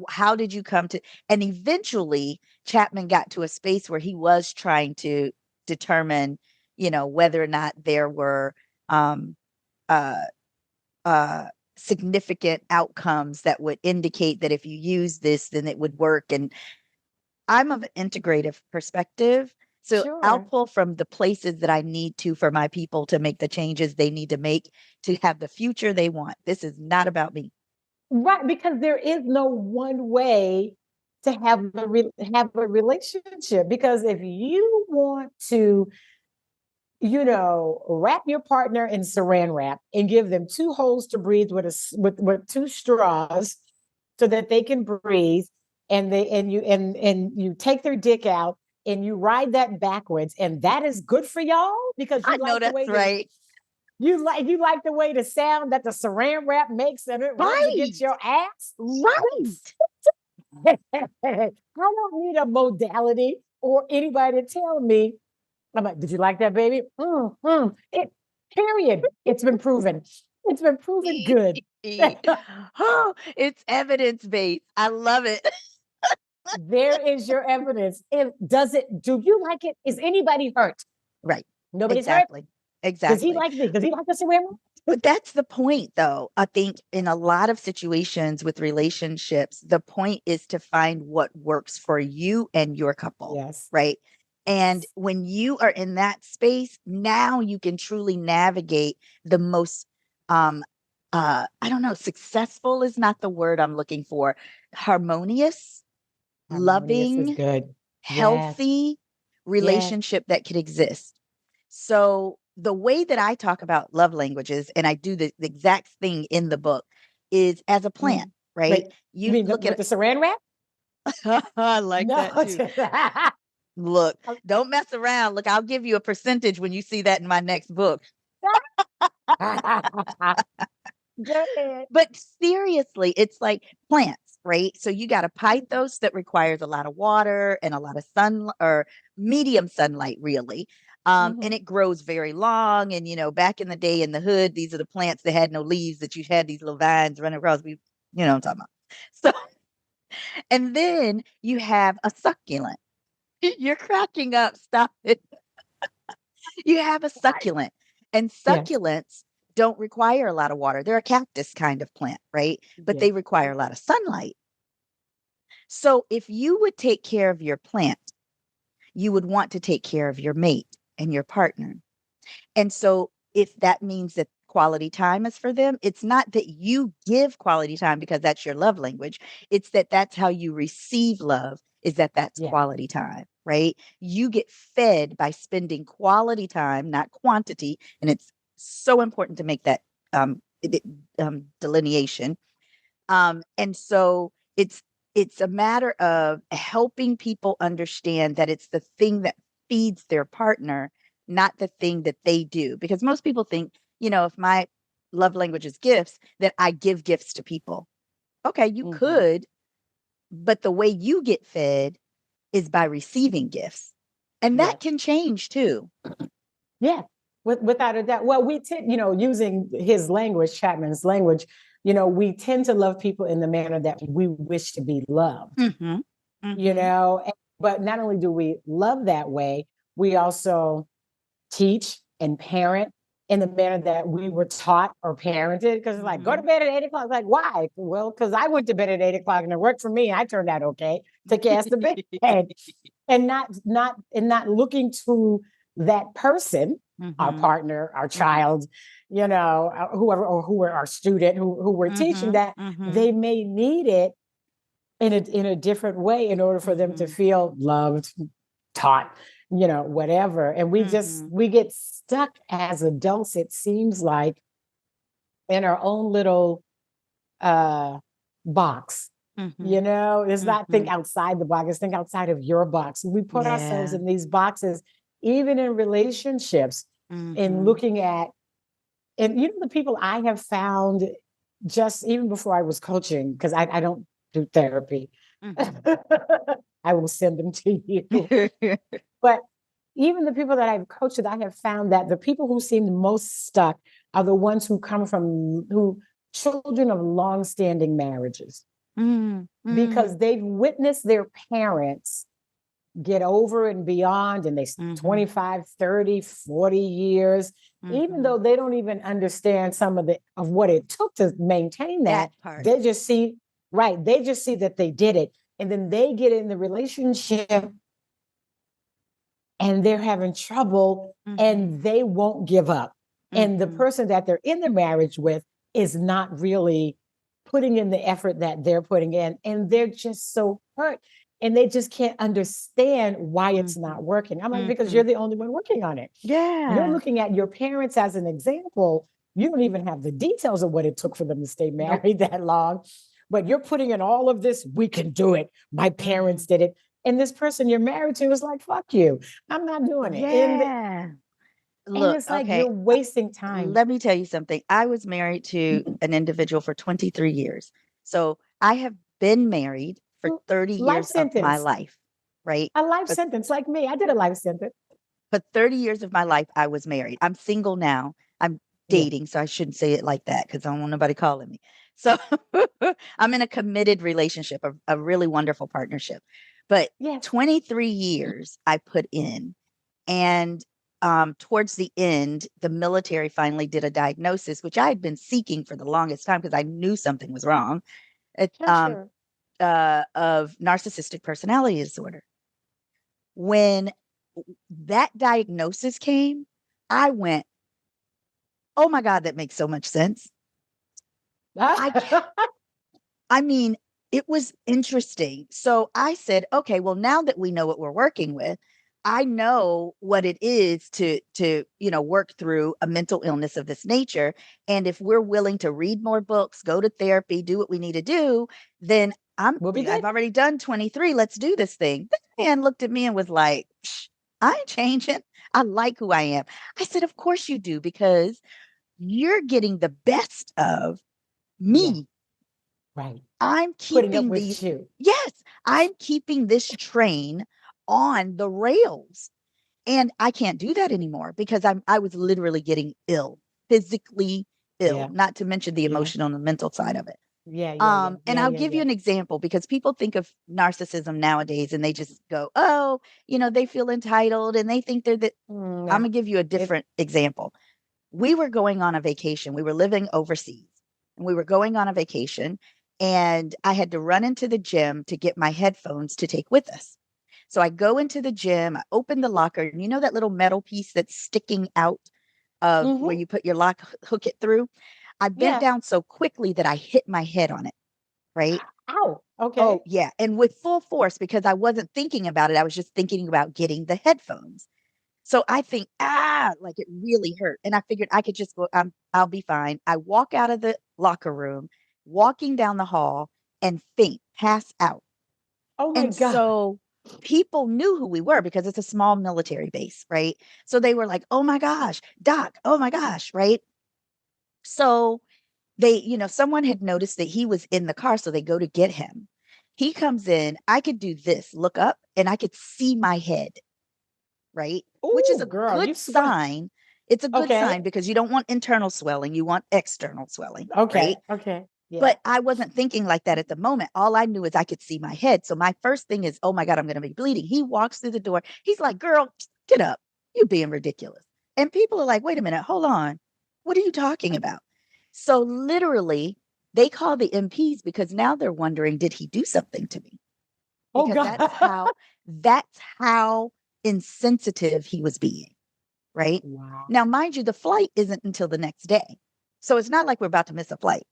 How did you come to, and eventually Chapman got to a space where he was trying to determine, whether or not there were um uh uh significant outcomes that would indicate that if you use this then it would work. And I'm of an integrative perspective. So I'll Sure. pull from the places that I need to for my people to make the changes they need to make to have the future they want. This is not about me. Right, because there is no one way to have a relationship. Because if you want to, wrap your partner in saran wrap and give them two holes to breathe with two straws so that they can breathe, and you take their dick out and you ride that backwards, and that is good for y'all because I know that's right. you like the way the sound that the saran wrap makes and it rubs Right. against your ass. Right. I don't need a modality or anybody to tell me. I'm like, did you like that, baby? Period. It's been proven. It's been proven good. Oh, it's evidence based. I love it. There is your evidence. Do you like it? Is anybody hurt? Right. Nobody's hurt. Exactly. Does he Exactly. like me? Does he like the ceramic? But that's the point, though. I think in a lot of situations with relationships, the point is to find what works for you and your couple, Yes. right? And Yes. when you are in that space, now you can truly navigate the most, I don't know, successful is not the word I'm looking for, harmonious, Harmonious is loving, good. Yes. healthy Yes. relationship that could exist. So the way that I talk about love languages, and I do the exact thing in the book, is as a plant, Mm. right? Wait, you You mean look with at the saran wrap? I like No. that too. Look, don't mess around. Look, I'll give you a percentage when you see that in my next book. Go ahead. But seriously, it's like plants, right? So you got a pothos that requires a lot of water and a lot of sun or medium sunlight, really. And Mhm. it grows very long. And, back in the day in the hood, these are the plants that had no leaves that you had these little vines running across. What I'm talking about. So, and then you have a succulent. You're cracking up. Stop it. You have a Right. succulent, and Yes. succulents don't require a lot of water. They're a cactus kind of plant, right? But Yes. they require a lot of sunlight. So if you would take care of your plant, you would want to take care of your mate and your partner. And so if that means that quality time is for them, it's not that you give quality time because that's your love language. It's that that's how you receive love, is that that's Yes. quality time, right? You get fed by spending quality time, not quantity. And it's so important to make that delineation. And so it's a matter of helping people understand that it's the thing that feeds their partner, not the thing that they do. Because most people think, if my love language is gifts, that I give gifts to people. Okay, you Mhm. could, but the way you get fed is by receiving gifts. And that Yes. can change too. Yeah. Without a doubt. Well, we tend, using his language, Chapman's language, we tend to love people in the manner that we wish to be loved. Mm-hmm. Mm-hmm. But not only do we love that way, we also teach and parent in the manner that we were taught or parented. Because it's like, go to Mm-hmm. bed at 8 o'clock. It's like, why? Well, because I went to bed at 8 o'clock and it worked for me. I turned out okay to cast the bed. And not looking to that person, our Mm-hmm. partner, our child, whoever, or who are our student who we're teaching, Mm-hmm. that Mm-hmm. they may need it in a different way in order for them to Mm-hmm. feel loved, taught, whatever. And Mm-hmm. we get stuck as adults, it seems like, in our own little uh box. Mm-hmm. It's not think Mm-hmm. outside the box, it's think outside of your box. We put ourselves Yeah. in these boxes, even in relationships, in Mhm. looking at, and the people I have found, just even before I was coaching, because I don't do therapy. Mhm. I will send them to you. But even the people that I've coached, I have found that the people who seem the most stuck are the ones who come from who children of long-standing marriages, Mm, mm, because they've witnessed their parents get over and beyond, and they mhm, 25, 30, 40 years, even mhm. though they don't even understand some of what it took to maintain that. That part. They just see, right, they just see that they did it. and then they get in the relationship and they're having trouble and they won't give up. And the person that they're in the marriage with is not really putting in the effort that they're putting in. And they're just so hurt and they just can't understand why it's not working. I'm like, because you're the only one working on it. Yeah. You're looking at your parents as an example. You don't even have the details of what it took for them to stay married that long, but you're putting in all of this. We can do it. My parents did it. And this person you're married to is like, fuck you. I'm not doing it. Yeah. And Look, it's like okay. you're wasting time. Let me tell you something. I was married to an individual for 23 years. So I have been married for 30 Life years of my sentence. life, right? A life sentence like me. I did a life sentence. For 30 years of my life, I was married. I'm single now. I'm dating, so I shouldn't say it like that because I don't want nobody calling me. So I'm in a committed relationship, a really wonderful partnership. But 23 years I put in. And towards the end, the military finally did a diagnosis, which I had been seeking for the longest time because I knew something was wrong, of narcissistic personality disorder. When that diagnosis came, I went, oh my God, that makes so much sense. I mean, it was interesting. So I said, okay, well, now that we know what we're working with, I know what it is to work through a mental illness of this nature. And if we're willing to read more books, go to therapy, do what we need to do, then I've already done 23. Let's do this thing. The man looked at me and was like, I ain't changing. I like who I am. I said, of course you do, because you're getting the best of me. Right. I'm keeping these. Yes, I'm keeping this train on the rails. And I can't do that anymore because I was literally getting ill, physically ill, not to mention the emotional and the mental side of it. And I'll give you an example because people think of narcissism nowadays and they just go, oh, they feel entitled and they think they're the. I'm going to give you a different example. We were going on a vacation. We were living overseas and we were going on a vacation. And I had to run into the gym to get my headphones to take with us. So I go into the gym, I open the locker, and you know that little metal piece that's sticking out of where you put your hook it through? I bent down so quickly that I hit my head on it, right? Ow. Okay. Oh, yeah. And with full force because I wasn't thinking about it. I was just thinking about getting the headphones. So I think, like it really hurt. And I figured I could just go, I'll be fine. I walk out of the locker room, walking down the hall and faint, pass out. Oh my God. So people knew who we were because it's a small military base, right? So they were like, oh my gosh, Doc, oh my gosh, right? So they, someone had noticed that he was in the car. So they go to get him. He comes in, I could do this, look up, and I could see my head. Right? Ooh, which is a girl, good sign. It's a good sign because you don't want internal swelling. You want external swelling. Okay. Right? Okay. Yeah. But I wasn't thinking like that at the moment. All I knew is I could see my head. So my first thing is, oh my God, I'm going to be bleeding. He walks through the door. He's like, girl, get up. You're being ridiculous. And people are like, wait a minute, hold on. What are you talking about? So literally, they call the MPs because now they're wondering, did he do something to me? Because that's how insensitive he was being, right? Wow. Now, mind you, the flight isn't until the next day. So it's not like we're about to miss a flight.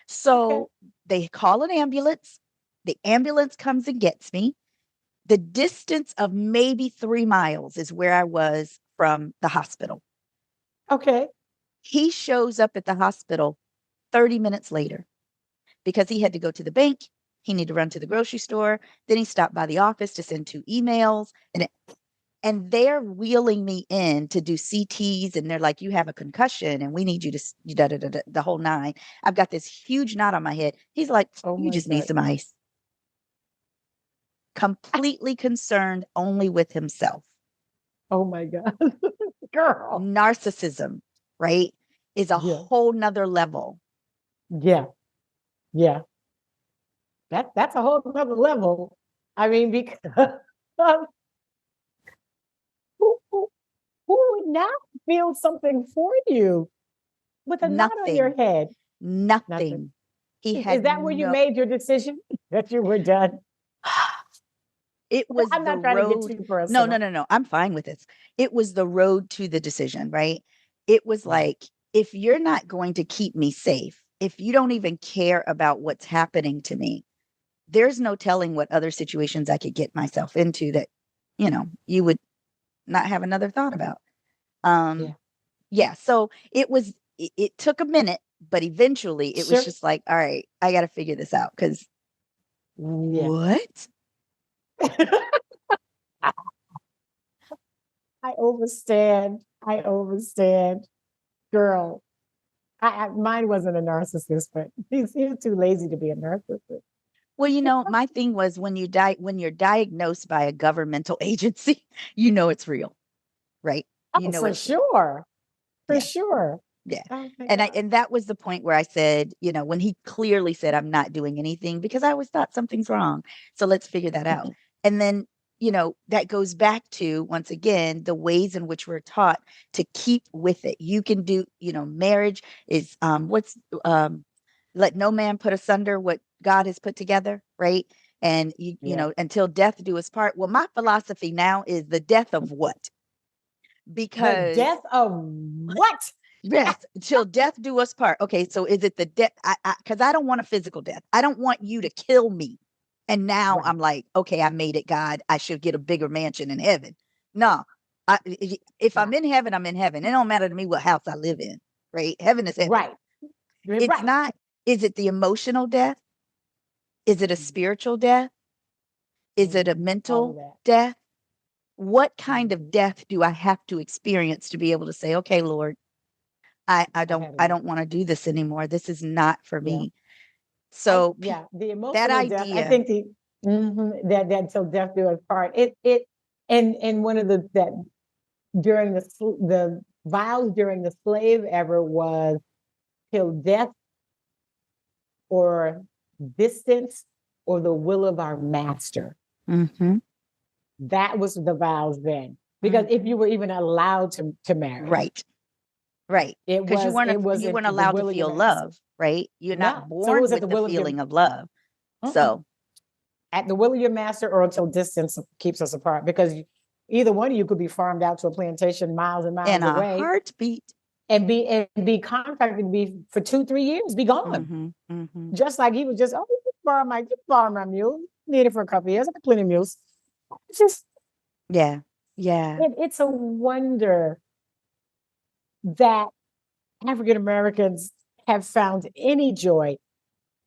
So they call an ambulance. The ambulance comes and gets me. The distance of maybe 3 miles is where I was from the hospital. Okay. He shows up at the hospital 30 minutes later because he had to go to the bank. He needed to run to the grocery store. Then he stopped by the office to send 2 emails. And they're wheeling me in to do CTs. And they're like, you have a concussion and we need you to the whole 9. I've got this huge knot on my head. He's like, you just need some ice. Completely concerned only with himself. Oh my God. Girl. Narcissism, right, is a whole nother level. Yeah. Yeah. That's a whole nother level. I mean, because who would not feel something for you with a knot on your head? Nothing. He had Is that where you made your decision that you were done? It was I'm the not trying to get road. too No, no, personal. no, no. I'm fine with this. It was the road to the decision, right? It was Right. like, if you're not going to keep me safe, if you don't even care about what's happening to me, there's no telling what other situations I could get myself into that, you would not have another thought about. Um, Yeah. yeah. So it took a minute, but eventually it was Sure. just like, all right, I got to figure this out. Cause Yeah. what? I overstand. I overstand. Girl, mine wasn't a narcissist, but he's too lazy to be a narcissist. Well, my thing was when you're diagnosed by a governmental agency, it's real, right? You Oh, know for it's real. sure. For Yeah. sure. Yeah. Oh my And I God. and that was the point where I said, when he clearly said I'm not doing anything because I always thought something's wrong. So let's figure that out. And then, that goes back to once again the ways in which we're taught to keep with it. You can do, marriage is what's let no man put asunder what God has put together, right? And Yeah. until death do us part. Well, my philosophy now is the death of what? The Because death of what? yes, till death do us part. Okay, so is it the death? Because I don't want a physical death. I don't want you to kill me. And now Right. I'm like, okay, I made it, God. I should get a bigger mansion in heaven. No, if I'm Right. in heaven, I'm in heaven. It don't matter to me what house I live in, right? Heaven is heaven. Right. It's Right. not. Is it the emotional death? Is it a spiritual death? Is it a All of mental that. death? What kind of Mhm. death do I have to experience to be able to say, okay, Lord, I I've don't had I enough. don't want to do this anymore. This is not for Yeah. me. So Yeah, the that emotional death. I idea, think that until death do us part. And one of the that during the vows during the slave era was till death or distance or the will of our master. hmm That was the vows then. Because if you were even allowed to marry, right, right, it because was it was you at weren't the allowed to will of your feel master. love, right? You're not No. So it born was at with the the will of your feeling of love. uh-uh. So At the will of your master or until distance keeps us apart. Because either one of you could be farmed out to a plantation miles and in miles a away heartbeat. and be contracted to be for 2-3 years, be gone. Hmm. Just like he was just, oh, you borrow my mule. Need it for a couple of years. I got plenty of mules. It's just Yeah, yeah. it's a wonder that African Americans have found any joy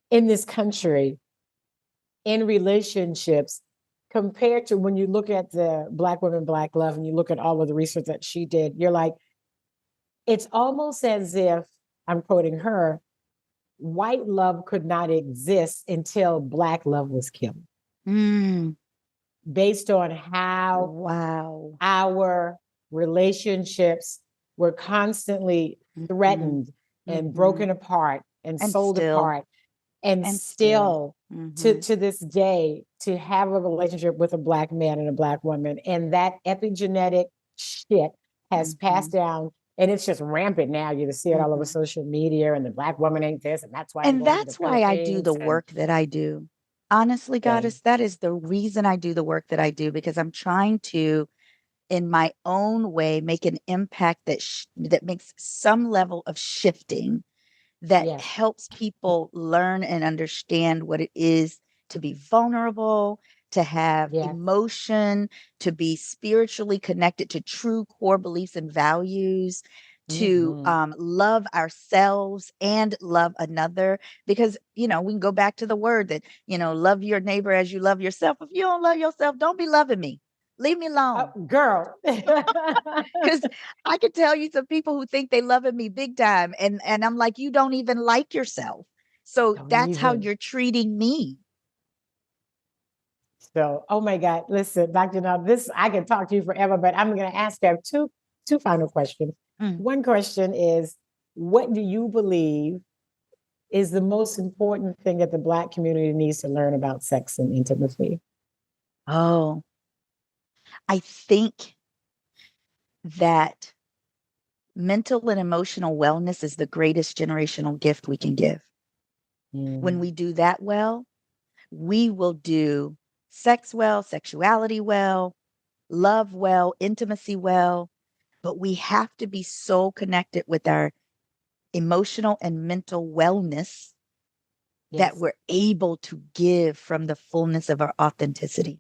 in this country in relationships compared to when you look at the Black women, Black love, and you look at all of the research that she did, you're like, it's almost as if, I'm quoting her, white love could not exist until Black love was killed, Mm, based on how wow. our relationships were constantly Hmm. threatened and Hmm. broken apart and And sold still, apart. And and still. still to, Hmm. to this day, to have a relationship with a Black man and a Black woman, and that epigenetic shit has passed Hmm. down. And it's just rampant now. You see it all over Hmm. social media, and the Black woman ain't this, and that's why I'm And going to the that's why I do the Philippines. And work that I do. Honestly, same. Goddess, that is the reason I do the work that I do because I'm trying to, in my own way, make an impact that makes some level of shifting that Yes. helps people learn and understand what it is to be vulnerable, to have Yes. emotion, to be spiritually connected to true core beliefs and values, to Mm-hmm. love ourselves and love another. Because, we can go back to the word that, love your neighbor as you love yourself. If you don't love yourself, don't be loving me. Leave me Oh, alone. girl. Because I can tell you some people who think they loving me big time, and I'm like, you don't even like yourself. So Don't that's how even. you're treating me. So, oh my God, listen, Dr. Now, this I can talk to you forever, but I'm going to ask you two final questions. Mm. One question is, what do you believe is the most important thing that the Black community needs to learn about sex and intimacy? Oh, I think that mental and emotional wellness is the greatest generational gift we can give. When Mm, we do that well, we will do sex well, sexuality well, love well, intimacy well. But we have to be so connected with our emotional and mental wellness that Yes. we're able to give from the fullness of our authenticity.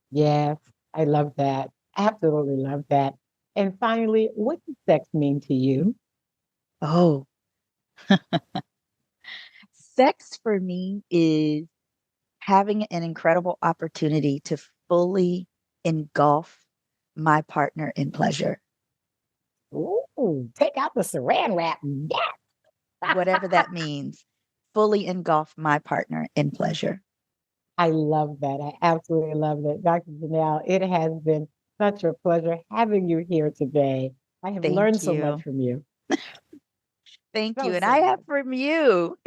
Yes. I love that. Absolutely love that. And finally, what does sex mean to you? Oh, sex for me is having an incredible opportunity to fully engulf my partner in pleasure, Ooh, take out the saran wrap. Yes. whatever that means. Fully engulf my partner in pleasure. I love that. I absolutely love that. Dr. Jeannelle, it has been such a pleasure having you here today. I have learned Thank so much you. from you. Thank you. So, And so I have much. from you.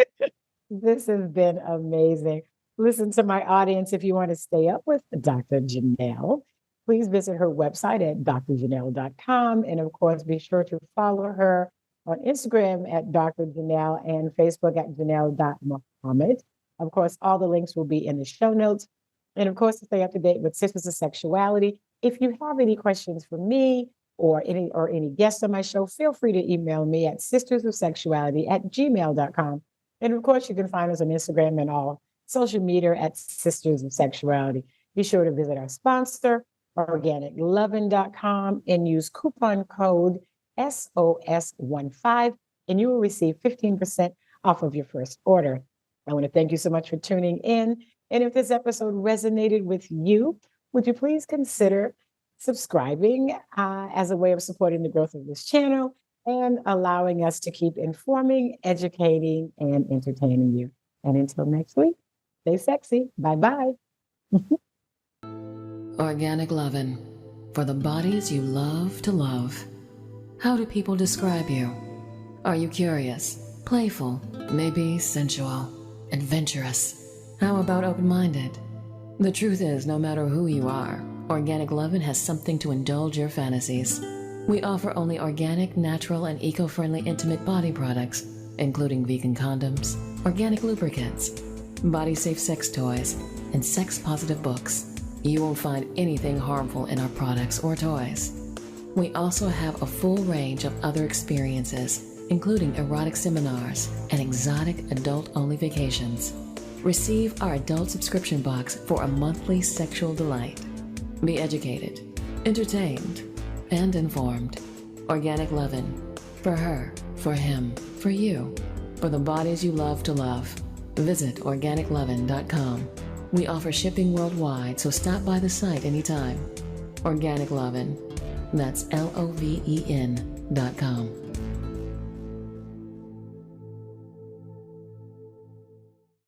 This has been amazing. Listen to my audience. If you want to stay up with Dr. Jeannelle, please visit her website at drjeannelle.com. And of course, be sure to follow her on Instagram at Dr. Jeannelle and Facebook at Jeannelle.Muhammad. Of course, all the links will be in the show notes. And of course, to stay up to date with Sisters of Sexuality. If you have any questions for me or any guests on my show, feel free to email me at sistersofsexuality@gmail.com. And of course, you can find us on Instagram and all social media at Sisters of Sexuality. Be sure to visit our sponsor, organiclovin.com, and use coupon code SOS15, and you will receive 15% off of your first order. I want to thank you so much for tuning in. And if this episode resonated with you, would you please consider subscribing as a way of supporting the growth of this channel and allowing us to keep informing, educating, and entertaining you. And until next week, stay sexy. Bye bye. Organic Lovin', for the bodies you love to love. How do people describe you? Are you curious, playful, maybe sensual, adventurous? How about open-minded? The truth is, no matter who you are, Organic Lovin' has something to indulge your fantasies. We offer only organic, natural, and eco-friendly intimate body products, including vegan condoms, organic lubricants, body-safe sex toys, and sex-positive books. You won't find anything harmful in our products or toys. We also have a full range of other experiences, including erotic seminars and exotic adult-only vacations. Receive our adult subscription box for a monthly sexual delight. Be educated, entertained, and informed. Organic Lovin', for her, for him, for you, for the bodies you love to love. Visit organiclovin.com. We offer shipping worldwide, so stop by the site anytime. Organic Lovin', that's LOVEN.com.